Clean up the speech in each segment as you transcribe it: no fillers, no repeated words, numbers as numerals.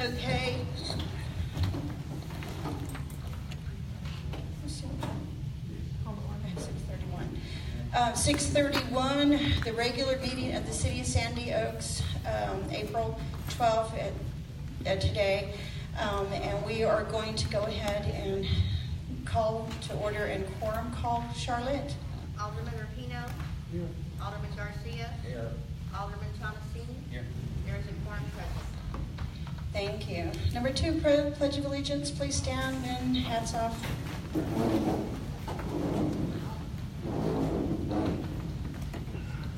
Okay. Hold on, at 6:31. 6:31, the regular meeting of the City of Sandy Oaks, April 12th at today. And we are going to go ahead and call to order and quorum call. Charlotte? Alderman Rapino. Here. Alderman Garcia. Here. Alderman Thomasini. Here. There is a quorum present. Thank you. Number 2, Pledge of Allegiance. Please stand and hats off.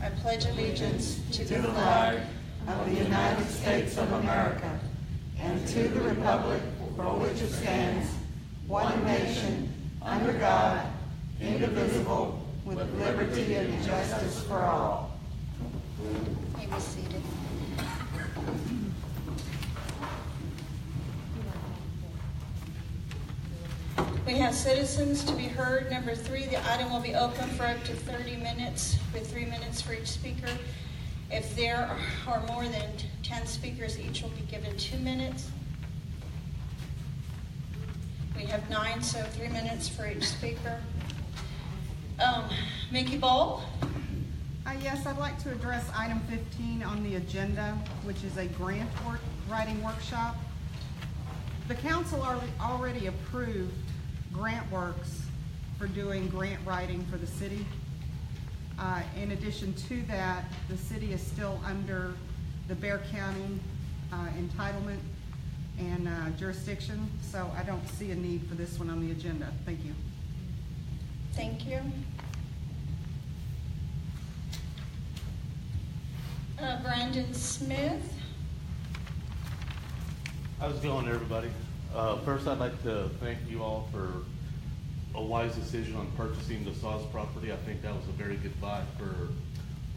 I pledge allegiance to the flag of the United States of America and to the republic for which it stands, one nation, under God, indivisible, with liberty and justice for all. You may be seated. We have citizens to be heard. Number 3, the item will be open for up to 30 minutes, with 3 minutes for each speaker. If there are more than 10 speakers, each will be given 2 minutes. We have 9, so 3 minutes for each speaker. Mickey Ball? Yes, I'd like to address item 15 on the agenda, which is a grant writing workshop. The council already approved GrantWorks for doing grant writing for the city. In addition to that, the city is still under the Bexar County entitlement and jurisdiction, so I don't see a need for this one on the agenda. Thank you. Thank you. Brandon Smith? How's it going, everybody? First, I'd like to thank you all for a wise decision on purchasing the Saws property. I think that was a very good buy for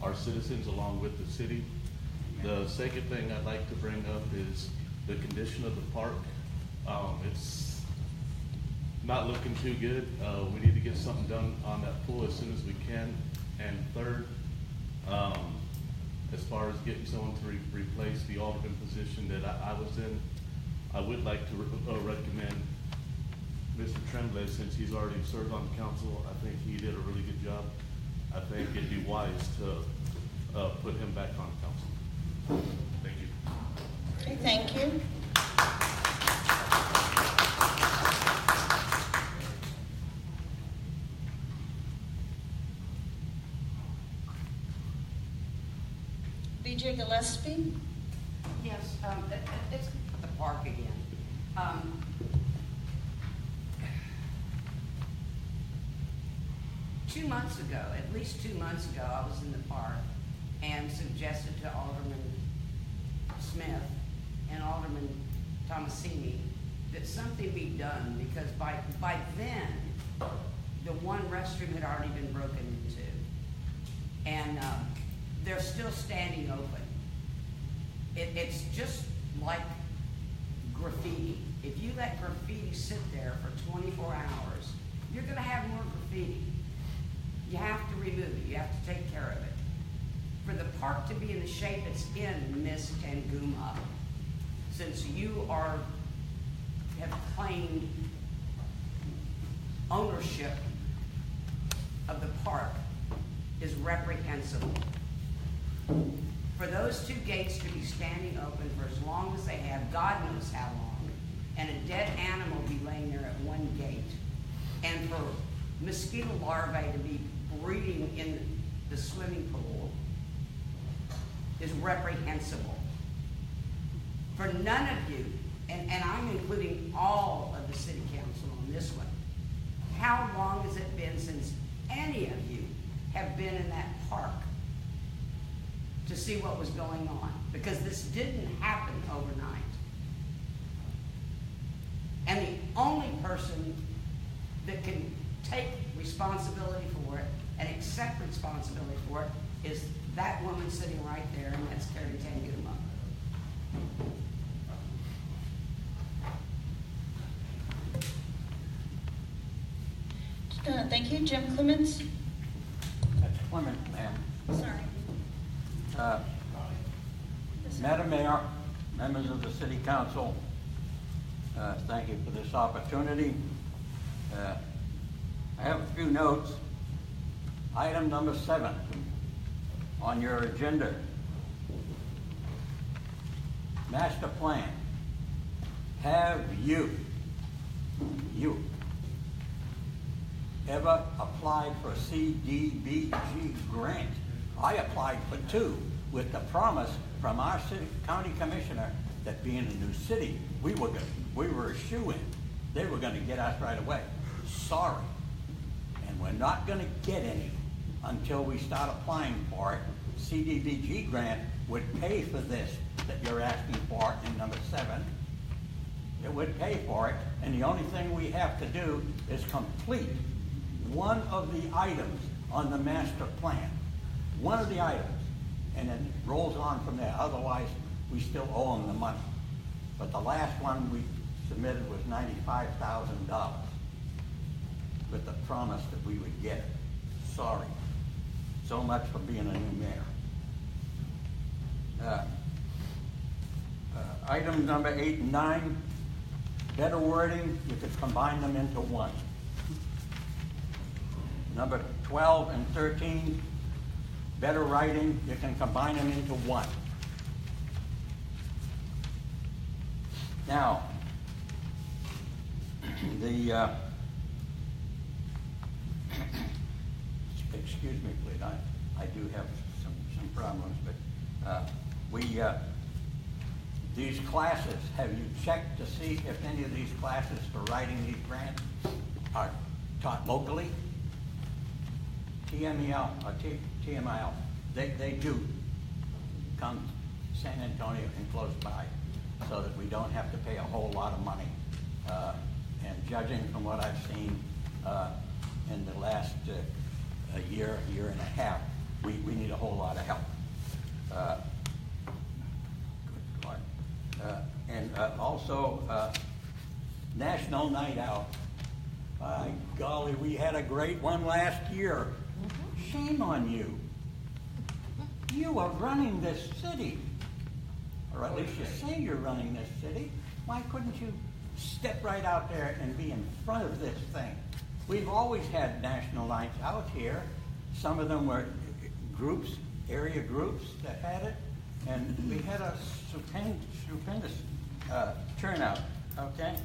our citizens along with the city. The second thing I'd like to bring up is the condition of the park. It's not looking too good. We need to get something done on that pool as soon as we can. And third, as far as getting someone to replace the alderman position that I was in, I would like to recommend Mr. Tremblay, since he's already served on council. I think he did a really good job. I think it'd be wise to put him back on council. Thank you. Okay, thank you. BJ Gillespie? Yes, it's the park again. At least two months ago, I was in the park and suggested to Alderman Smith and Alderman Thomasini that something be done, because by then, the one restroom had already been broken into. And they're still standing open. It's just like graffiti. If you let graffiti sit there for 24 hours, you're gonna have more graffiti. You have to remove it, you have to take care of it. For the park to be in the shape it's in, Ms. Tanguma, since you have claimed ownership of the park, is reprehensible. For those two gates to be standing open for as long as they have, God knows how long, and a dead animal be laying there at one gate, and for mosquito larvae to be breeding in the swimming pool is reprehensible. For none of you, and I'm including all of the city council on this one, how long has it been since any of you have been in that park to see what was going on? Because this didn't happen overnight. And the only person that can take responsibility for it and accept responsibility for it is that woman sitting right there, and that's Carrie Tanguma. Thank you. Jim Clemens? Clement, ma'am. Sorry. Madam Mayor, members of the City Council, thank you for this opportunity. I have a few notes. Item number 7 on your agenda. Master plan. Have you ever applied for a CDBG grant? I applied for 2 with the promise from our county commissioner that being a new city, we were a shoo-in. They were going to get us right away. Sorry. And we're not going to get any until we start applying for it. CDBG grant would pay for this that you're asking for in number 7. It would pay for it, and the only thing we have to do is complete one of the items on the master plan. One of the items, and then it rolls on from there. Otherwise, we still owe them the money. But the last one we submitted was $95,000 with the promise that we would get it. Sorry. So much for being a new mayor. Item number 8 and 9, better wording, you could combine them into one. Number 12 and 13, better writing, you can combine them into one. Now, the, excuse me please, I do have some problems, but these classes, have you checked to see if any of these classes for writing these grants are taught locally? TMEL or TMIL, they do come to San Antonio and close by so that we don't have to pay a whole lot of money. And judging from what I've seen in the last year and a half, we need a whole lot of help. Good Lord. And also, National Night Out. By golly, we had a great one last year. Shame on you. You are running this city. Or at least you say you're running this city. Why couldn't you step right out there and be in front of this thing? We've always had national nights out here. Some of them were groups, area groups that had it. And we had a stupendous turnout, okay?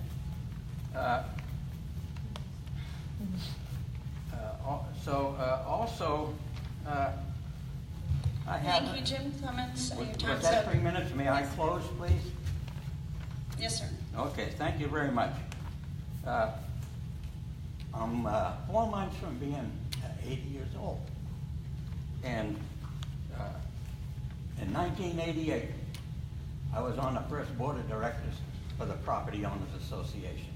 Also, I have... Thank you, Jim Clements. Your Was time's that up. 3 minutes? May I close, please? Yes, sir. Okay, thank you very much. I'm 4 months from being 80 years old. And in 1988, I was on the first board of directors for the Property Owners Association.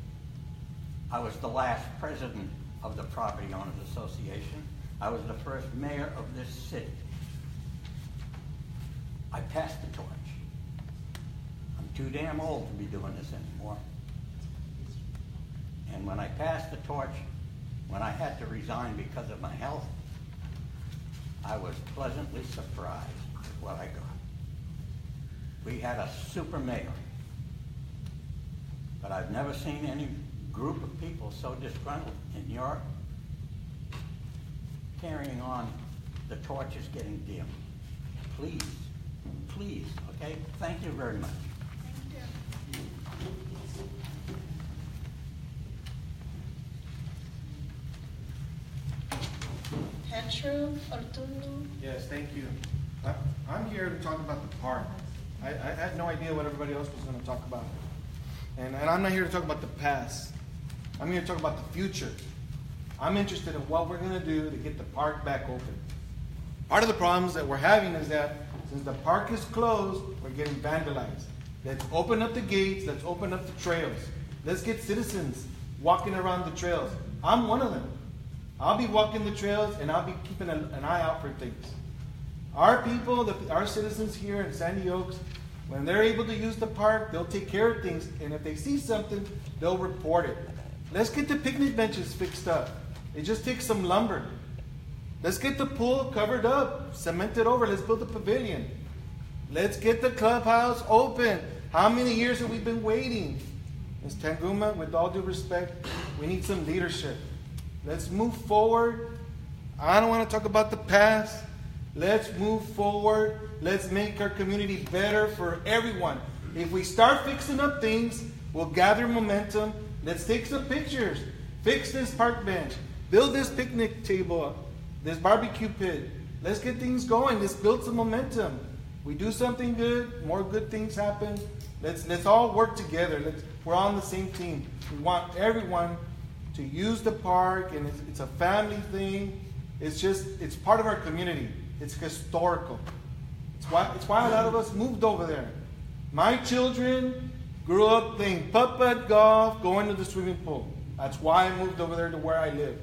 I was the last president of the Property Owners Association. I was the first mayor of this city. I passed the torch. I'm too damn old to be doing this anymore. And when I passed the torch, when I had to resign because of my health, I was pleasantly surprised with what I got. We had a super mayor, but I've never seen any group of people so disgruntled in Europe. Carrying on, the torch is getting dim. Please, please, okay? Thank you very much. Petro Ortuño. Yes, thank you. I'm here to talk about the park. I had no idea what everybody else was going to talk about. And I'm not here to talk about the past. I'm here to talk about the future. I'm interested in what we're going to do to get the park back open. Part of the problems that we're having is that since the park is closed, we're getting vandalized. Let's open up the gates. Let's open up the trails. Let's get citizens walking around the trails. I'm one of them. I'll be walking the trails and I'll be keeping an eye out for things. Our people, our citizens here in Sandy Oaks, when they're able to use the park, they'll take care of things. And if they see something, they'll report it. Let's get the picnic benches fixed up. It just takes some lumber. Let's get the pool covered up, cemented over. Let's build a pavilion. Let's get the clubhouse open. How many years have we been waiting? Ms. Tanguma, with all due respect, we need some leadership. Let's move forward. I don't want to talk about the past. Let's move forward. Let's make our community better for everyone. If we start fixing up things, we'll gather momentum. Let's take some pictures. Fix this park bench. Build this picnic table, this barbecue pit. Let's get things going. Let's build some momentum. We do something good, more good things happen. Let's all work together. We're on the same team. We want everyone to use the park, and it's a family thing. It's part of our community. It's historical. It's why a lot of us moved over there. My children grew up playing putt-putt golf, going to the swimming pool. That's why I moved over there to where I live.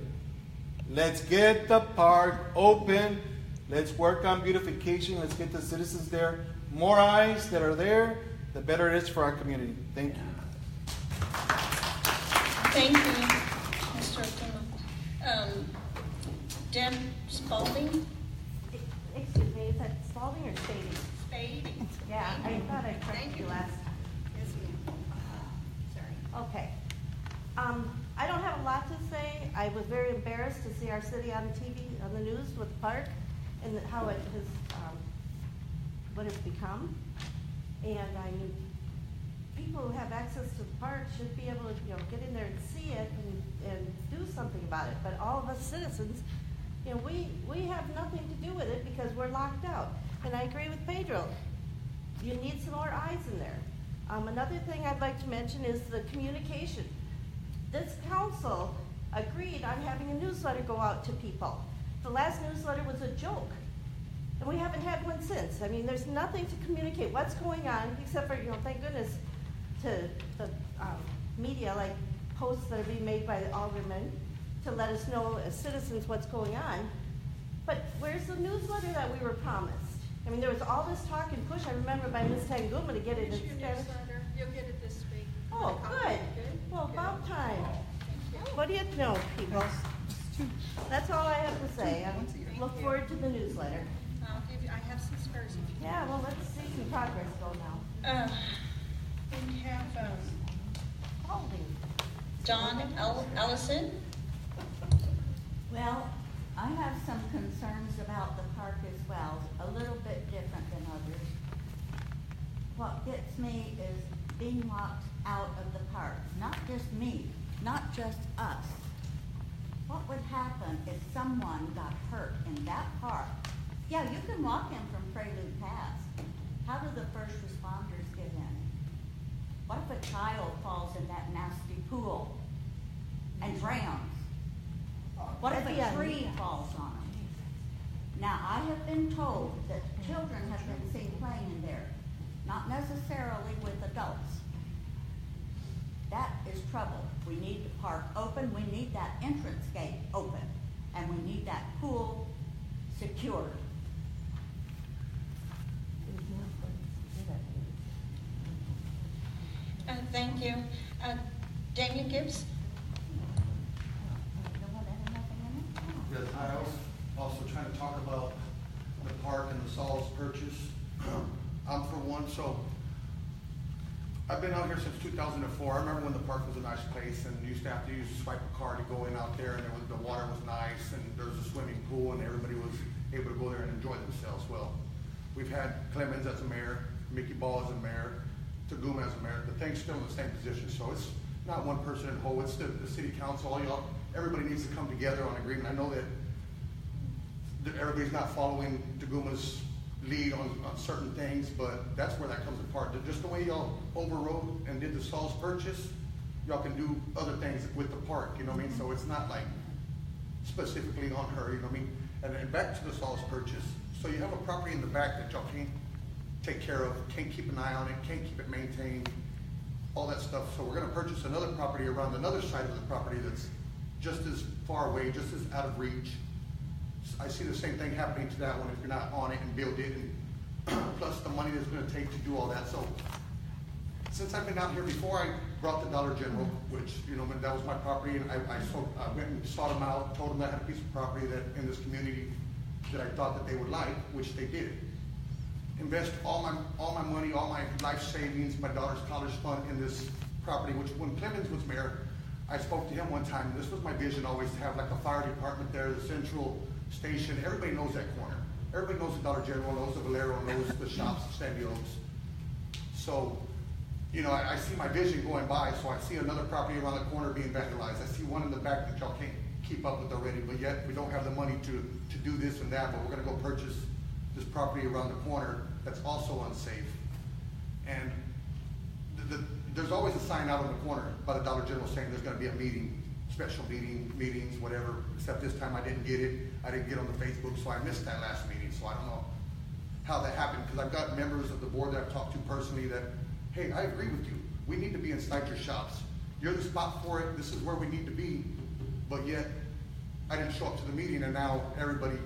Let's get the park open. Let's work on beautification. Let's get the citizens there. More eyes that are there, the better it is for our community. Thank you. Thank you, Mr. O'Connell. Deb Spalding? Excuse me, is that Spalding or Spady? Spade? Yeah, I thought I corrected you last. Yes, ma'am. Sorry. Okay. I don't have a lot to say. I was very embarrassed to see our city on TV, on the news with the park, and how it has, what it's become. And I mean, people who have access to the park should be able to, get in there and see it and do something about it. But all of us citizens, we have nothing to do with it because we're locked out. And I agree with Pedro. You need some more eyes in there. Another thing I'd like to mention is the communication. This council agreed on having a newsletter go out to people. The last newsletter was a joke, and we haven't had one since. I mean, there's nothing to communicate what's going on, except for, thank goodness, to the media, like posts that are being made by the aldermen to let us know as citizens what's going on. But where's the newsletter that we were promised? I mean, there was all this talk and push, I remember, by Ms. Tanguma to get it in Spanish. You'll get it this week. Oh, good. Well, about time. What do you know, people? That's all I have to say. I look forward to the newsletter. I have some spares if you Yeah, well, let's see some progress go now. We have Holding. Don Ellison. Well, I have some concerns about the park as well, a little bit different than others. What gets me is being locked out of the park, not just me, not just us. What would happen if someone got hurt in that park? Yeah, you can walk in from Prelude Pass. How do the first responders get in? What if a child falls in that nasty pool and drowns? What if a tree falls on them? Now, I have been told that children have been seen playing in there, not necessarily with adults. That is trouble. We need the park open, we need that entrance gate open, and we need that pool secured. Thank you. Daniel Gibbs. Yes, I was also trying to talk about the park and the Saul's purchase. I'm for one, so I've been out here since 2004. I remember when the park was a nice place and you used to have to swipe a card to go in out there, and the water was nice and there was a swimming pool and everybody was able to go there and enjoy themselves. Well, we've had Clemens as a mayor, Mickey Ball as a mayor, Taguma as a mayor. The thing's still in the same position, so it's not one person in whole. It's the city council, all y'all. Everybody needs to come together on agreement. I know that everybody's not following Taguma's lead on certain things, but that's where that comes apart. Just the way y'all overrode and did the Saul's purchase, y'all can do other things with the park, you know what I mean? So it's not like specifically on her, you know what I mean? And then back to the Saul's purchase. So you have a property in the back that y'all can't take care of, can't keep an eye on it, can't keep it maintained, all that stuff. So we're gonna purchase another property around another side of the property that's just as far away, just as out of reach. I see the same thing happening to that one if you're not on it and build it, and plus the money that's going to take to do all that. So since I've been out here before, I brought the Dollar General, which, that was my property, and I went and sought them out, told them I had a piece of property that in this community that I thought that they would like, which they did. invest all my money, all my life savings, my daughter's college fund in this property, which when Clemens was mayor, I spoke to him one time. This was my vision always, to have like a fire department there, the central station. Everybody knows that corner. Everybody knows the Dollar General, knows the Valero, knows the shops at Sandy Oaks. So, you know, I see my vision going by, so I see another property around the corner being vandalized. I see one in the back that y'all can't keep up with already, but yet we don't have the money to do this and that, but we're gonna go purchase this property around the corner that's also unsafe. And there's always a sign out on the corner by the Dollar General saying there's gonna be a meeting, special meetings, whatever, except this time I didn't get it. I didn't get on the Facebook, so I missed that last meeting, so I don't know how that happened, because I've got members of the board that I've talked to personally that, hey, I agree with you. We need to be inside your shops. You're the spot for it. This is where we need to be. But yet, I didn't show up to the meeting, and now everybody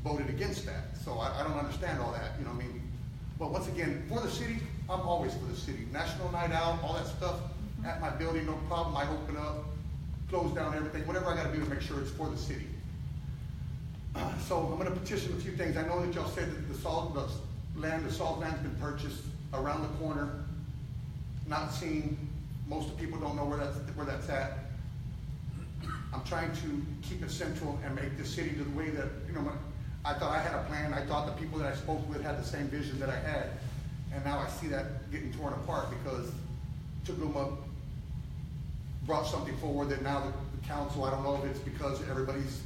voted against that. So I don't understand all that, you know what I mean? But once again, for the city, I'm always for the city. National Night Out, all that stuff, at my building, no problem. I open up, close down everything, whatever I gotta do to make sure it's for the city. So I'm gonna petition a few things. I know that y'all said that the salt land's been purchased around the corner, not seen. Most of the people don't know where that's at. I'm trying to keep it central and make the city to the way that, you know, I thought I had a plan. I thought the people that I spoke with had the same vision that I had. And now I see that getting torn apart because Tuguma brought something forward that now the council, I don't know if it's because everybody's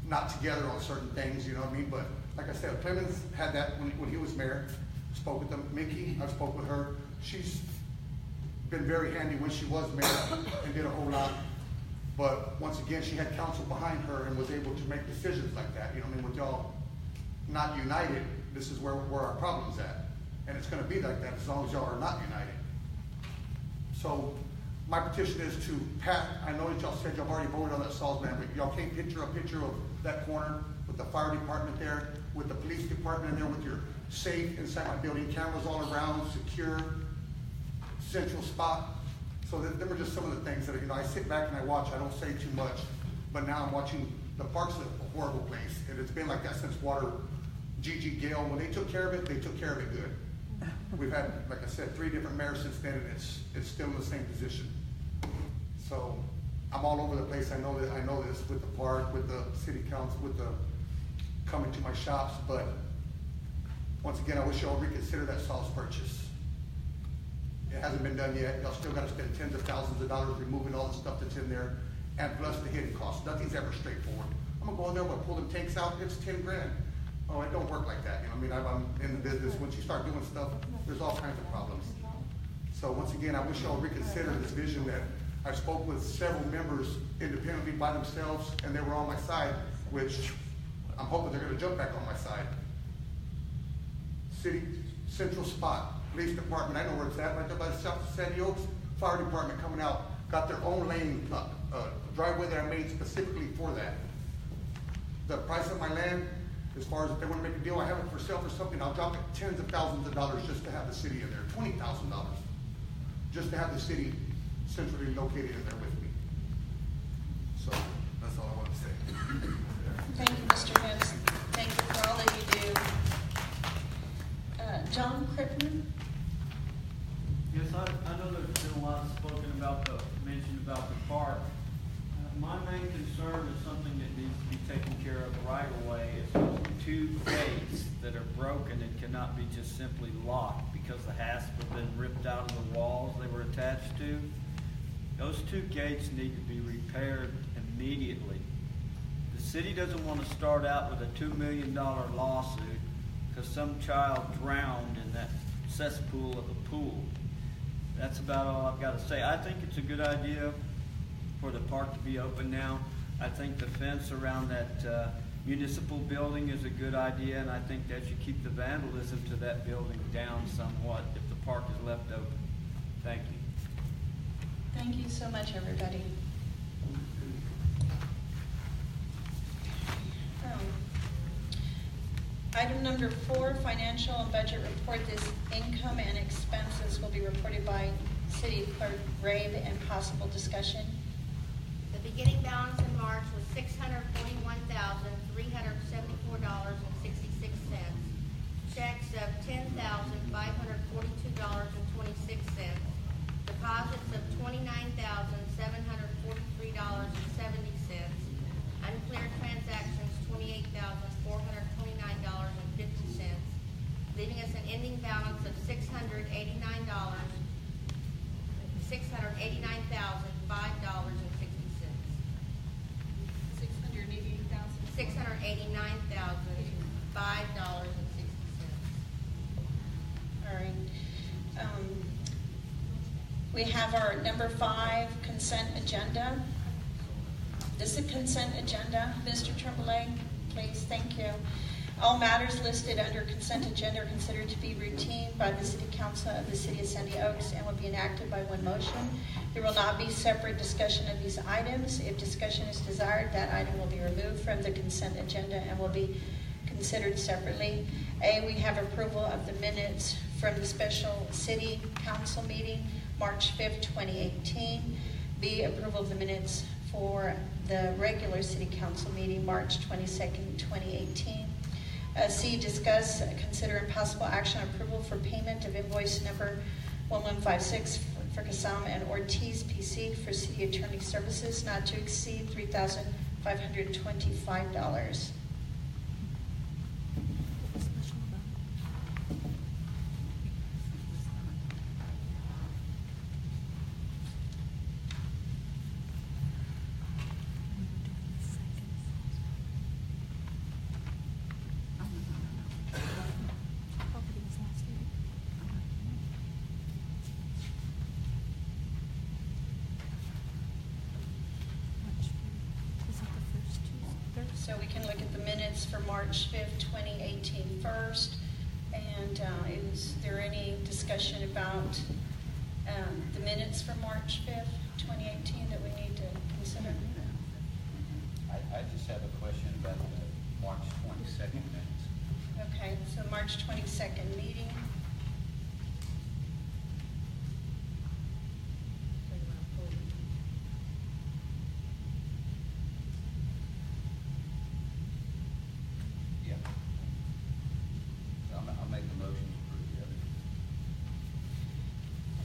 not together on certain things, you know what I mean? But like I said, Clemens had that when he was mayor. Spoke with them. Mickey, I spoke with her. She's been very handy when she was mayor and did a whole lot. But once again, she had council behind her and was able to make decisions like that. You know what I mean? With y'all not united, this is where our problem's at. And it's gonna be like that as long as y'all are not united. So my petition is to Pat, I know that y'all said y'all already voted on that Saul's land, but y'all can't picture a picture of that corner with the fire department there, with the police department in there, with your safe inside my building, cameras all around, secure, central spot. So them are just some of the things that, you know, I sit back and I watch, I don't say too much, but now I'm watching, the park's a horrible place. And it's been like that since Gigi Gale, when they took care of it, they took care of it good. We've had, like I said, 3 different mayors since then, and it's still in the same position. So I'm all over the place. I know this with the park, with the city council, with the coming to my shops, but once again, I wish y'all reconsider that sauce purchase. It hasn't been done yet. Y'all still gotta spend tens of thousands of dollars removing all the stuff that's in there, and plus the hidden costs. Nothing's ever straightforward. I'm gonna go in there, I'm gonna pull them tanks out, it's 10 grand. Oh, it don't work like that, you know what I mean? I'm in the business. Once you start doing stuff, there's all kinds of problems. So once again, I wish y'all reconsider this vision that I spoke with several members independently by themselves, and they were on my side, which I'm hoping they're gonna jump back on my side. City, central spot, police department, I know where it's at, right there by the South Sandy Oaks. Fire department coming out, got their own lane, driveway that I made specifically for that. The price of my land, as far as if they want to make a deal, I have it for sale for something, I'll drop it tens of thousands of dollars just to have the city in there, $20,000, just to have the city centrally located in there with me. So that's all I want to say. Thank you, Mr. Hicks. Thank you for all that you do. John Crittenden? Yes, I know there's been a lot spoken about mentioned about the park. My main concern is something that needs to be taken care of right away. Is those 2 gates that are broken and cannot be just simply locked because the hasp have been ripped out of the walls they were attached to. Those 2 gates need to be repaired immediately. The city doesn't want to start out with a $2 million lawsuit because some child drowned in that cesspool of a pool. That's about all I've got to say. I think it's a good idea for the park to be open now. I think the fence around that municipal building is a good idea, and I think that should keep the vandalism to that building down somewhat if the park is left open. Thank you. Thank you so much, everybody. Item number 4, financial and budget report. This income and expenses will be reported by City Clerk Rabe and possible discussion. The beginning balance in March was $641,374.66. checks of $10,542.26, deposits of $29,743.70, uncleared transactions $28,429.50, leaving us an ending balance of $689,005.60. $689,005.60. All right. We have our number 5 consent agenda. This is a consent agenda. Mr. Tremblay, please, thank you. All matters listed under consent agenda are considered to be routine by the City Council of the City of Sandy Oaks and will be enacted by one motion. There will not be separate discussion of these items. If discussion is desired, that item will be removed from the consent agenda and will be considered separately. A, we have approval of the minutes from the special City Council meeting, March 5th, 2018. B, approval of the minutes for the regular City Council meeting, March 22nd, 2018. C, discuss, consider, and possible action on approval for payment of invoice number 1156 for Kasam and Ortiz PC for City Attorney Services not to exceed $3,525. So we can look at the minutes for March 5th, 2018 first. And is there any discussion about the minutes for March 5th, 2018 that we need to consider? I just have a question about the March 22nd minutes. Okay, so March 22nd meeting. Yeah. I'll make the motion to approve the other.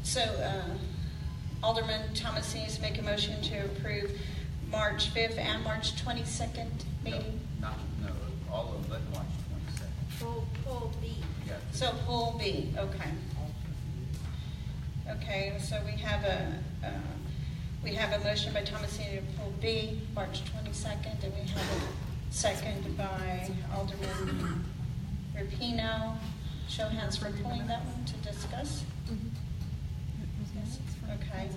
So Alderman Thomas needs to make a motion to approve March 5th and March 22nd meeting. No, all of them but March 22nd. Pull B. Yeah. So pull B, okay. Okay, so we have a motion by Thomasini to pull B, March 22nd, and we have a second by Alderman Rapino. Show hands for pulling that one to discuss. Yes, okay.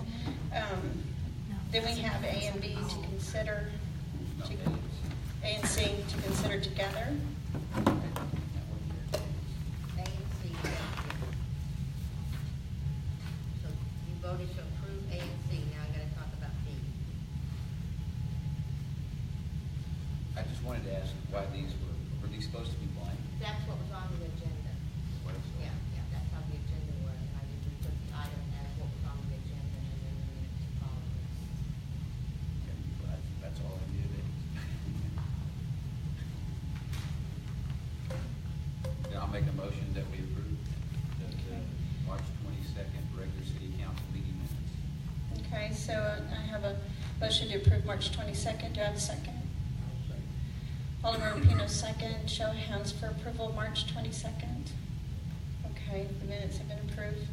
Then we have A and B to consider, A and C to consider together. A and C. So you voted to approve A and C, now I'm gonna talk about B. I just wanted to ask why these were these supposed to be blank? That's what was on the agenda. What is it? Yeah, that's how the agenda was, and I usually put the item as what was on the agenda and then the minutes to follow it. Okay, well, that's all I needed. Then I'll make a motion that we approve the March 22nd regular City Council meeting minutes. Okay, so I have a motion to approve March 22nd. Do I have a second? Alderman Rapino, second. Show of hands for approval, March 22nd. Okay, the minutes have been approved.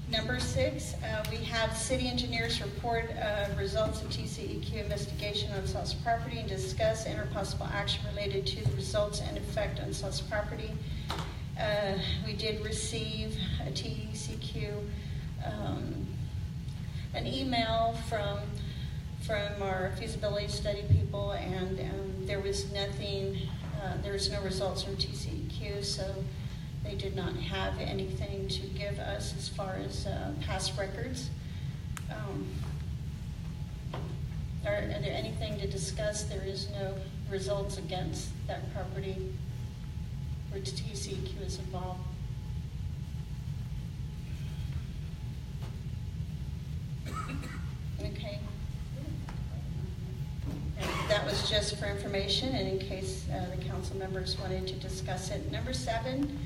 Number 6, we have city engineers report results of TCEQ investigation on Sauce property and discuss enter possible action related to the results and effect on Sauce property. We did receive a TCEQ, an email from our feasibility study people, and there was nothing, there was no results from TCEQ, so they did not have anything to give us as far as past records. Are there anything to discuss? There is no results against that property where TCEQ is involved. Okay. that was just for information and in case the council members wanted to discuss it. Number 7,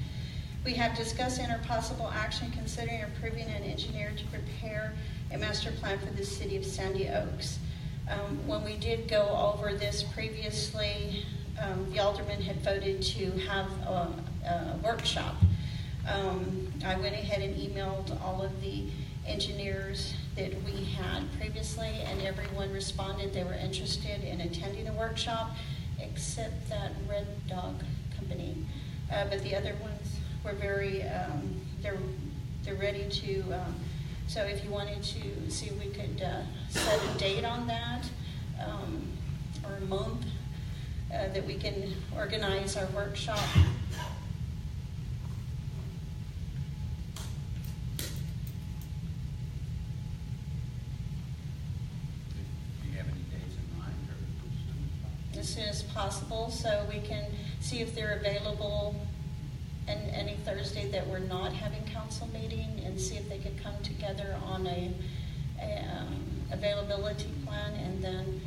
we have discussed and or possible action considering approving an engineer to prepare a master plan for the city of Sandy Oaks. When we did go over this previously, the alderman had voted to have a workshop. I went ahead and emailed all of the engineers that we had previously, and everyone responded they were interested in attending a workshop, except that Red Dog Company. But the other ones were very, they're ready to, so if you wanted to see if we could set a date on that, or a month, that we can organize our workshop. Do you have any dates in mind, or? As soon as possible, so we can see if they're available and any Thursday that we're not having council meeting, and see if they could come together on a availability plan, and then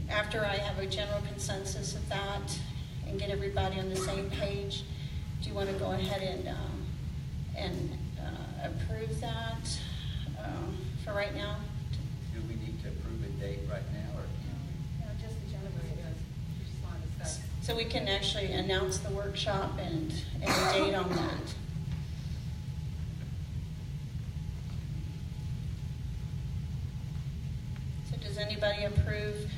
after I have a general consensus of that and get everybody on the same page, do you want to go ahead and approve that for right now? Do we need to approve a date right now, or? No, just the general, we just want to discuss. So we can actually announce the workshop and a date on that. So does anybody approve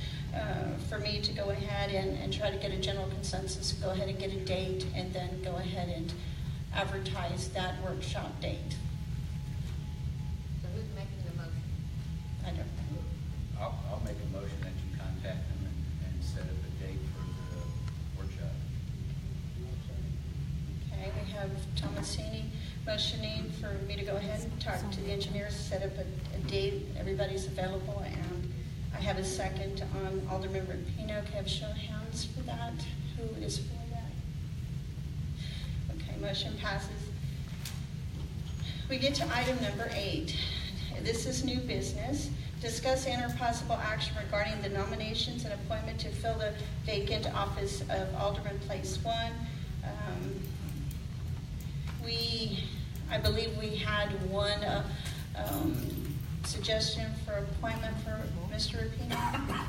for me to go ahead and try to get a general consensus, go ahead and get a date, and then go ahead and advertise that workshop date? So who's making the motion? I don't know. I'll make a motion that you contact them and set up a date for the workshop. Okay, we have Thomasini motioning for me to go ahead and talk to the engineers, set up a date, everybody's available, and I have a second on Alderman Rapino. Can I have a show of hands for that? Who is for that? Okay, motion passes. We get to item number 8. This is new business. Discuss and or possible action regarding the nominations and appointment to fill the vacant office of Alderman Place 1. I believe we had one suggestion for appointment for Mr. Rapino. Yeah,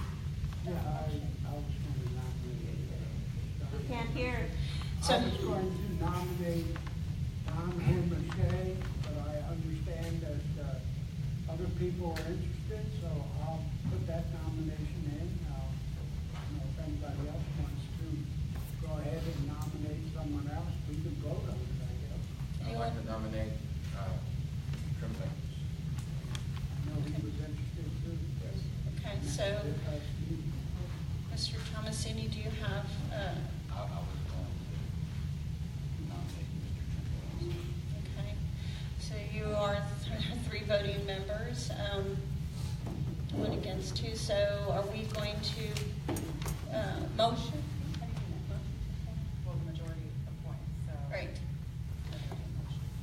I was going to nominate. We can't hear. So, I was going to nominate Tom Hennessy, but I understand that other people are interested, so I'll put that nomination in. I don't know if anybody else wants to go ahead and nominate someone else. We can vote on it, I guess. I'd like to nominate Trimble. I know he was interested too. okay, so Mr. Thomasini, do you have, I was going to nominate Mr. Trimble. okay, so you are 3 voting members, 1 against 2, so are we going to motion? Well, the majority appoints, so. Right.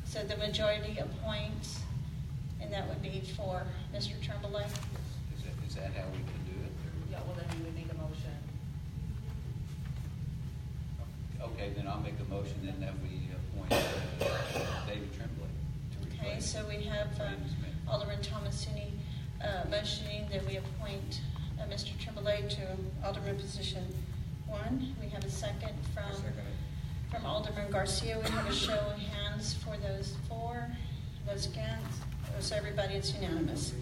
So the majority appoints, and that would be for Mr. Tremblay. Is that how we can do it? Yeah, well, then you would need a motion. Okay, then I'll make a motion then that we appoint David Tremblay to replace. Okay, so we have Randy Smith. Alderman Thomasini motioning that we appoint Mr. Tremblay to Alderman position 1. We have a second from Alderman Garcia. We have a show of hands for those 4. Those against? So everybody, it's unanimous.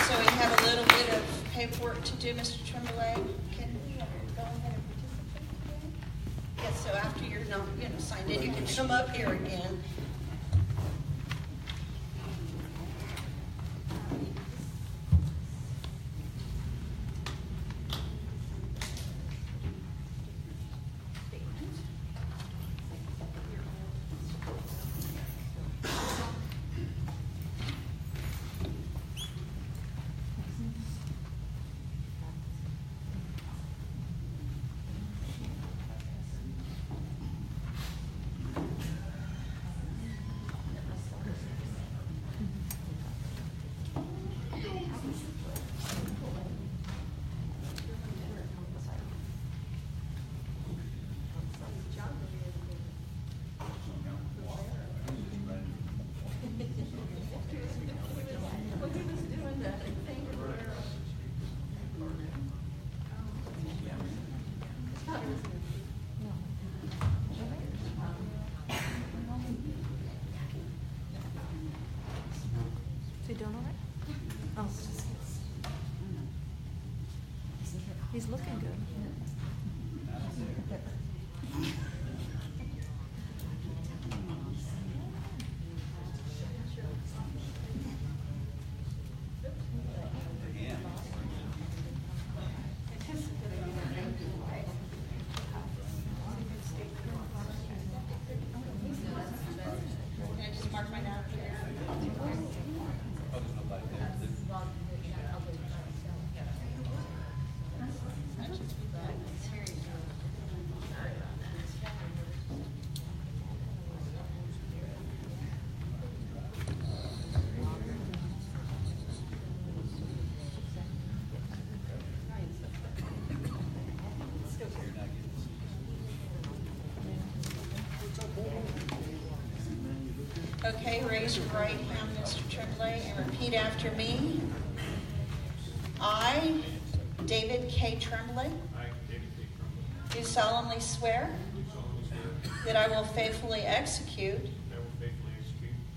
So we have a little bit of paperwork to do, Mr. Tremblay. Can we go ahead and participate again? Yes, so after you're not, signed in, you can come up here again. He's looking good. Can I just mark mine out here? Okay, raise your right hand, Mr. Tremblay, and repeat after me. I, David K. Tremblay, do solemnly swear that I will faithfully execute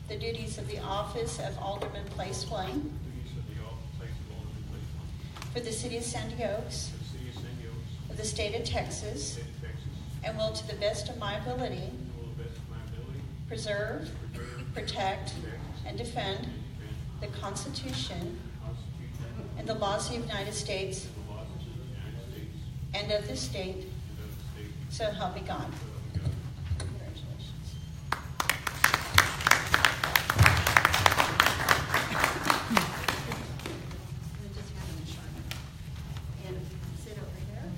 the duties of the office of Alderman Place One for the city of Sandy Oaks of the state of Texas, and will to the best of my ability preserve, protect, and defend the Constitution and the laws of the United States and of the state, so help me God. Congratulations. And sit over there.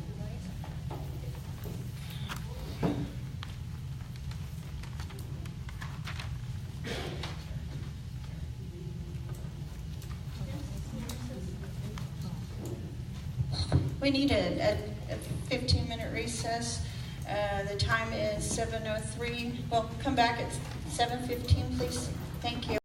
We need a 15-minute recess. The time is 7:03. Well, come back at 7:15, please. Thank you.